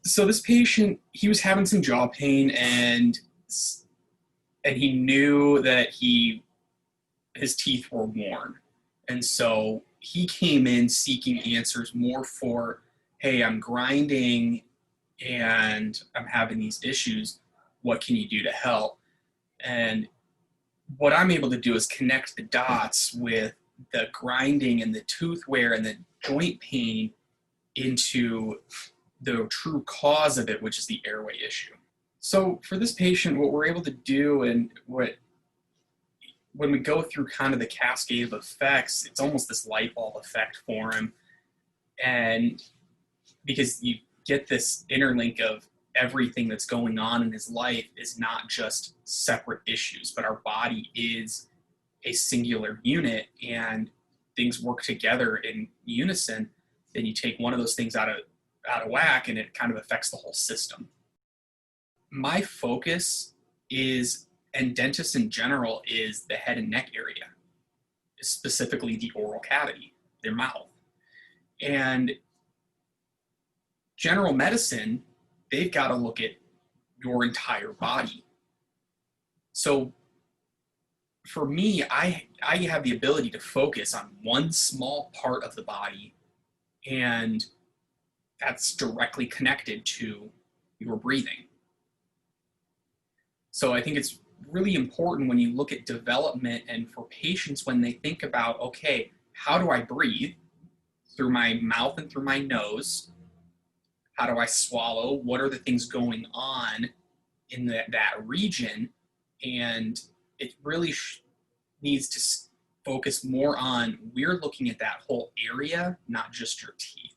So this patient, he was having some jaw pain, and he knew that his teeth were worn, and so he came in seeking answers more for, hey, I'm grinding and I'm having these issues. What can you do to help? And what I'm able to do is connect the dots with the grinding and the tooth wear and the joint pain into the true cause of it, which is the airway issue. So for this patient, what we're able to do, and what when we go through kind of the cascade of effects, it's almost this light bulb effect for him. And because you get this interlink of everything that's going on in his life is not just separate issues, but our body is a singular unit and things work together in unison. Then you take one of those things out of whack and it kind of affects the whole system. My focus is, and dentists in general, is the head and neck area, specifically the oral cavity, their mouth. And general medicine, they've got to look at your entire body. So for me, I have the ability to focus on one small part of the body, and that's directly connected to your breathing. So I think it's really important when you look at development and for patients when they think about, okay, how do I breathe? Through my mouth and through my nose. How do I swallow? What are the things going on in that region? And it really needs to focus more on, we're looking at that whole area, not just your teeth.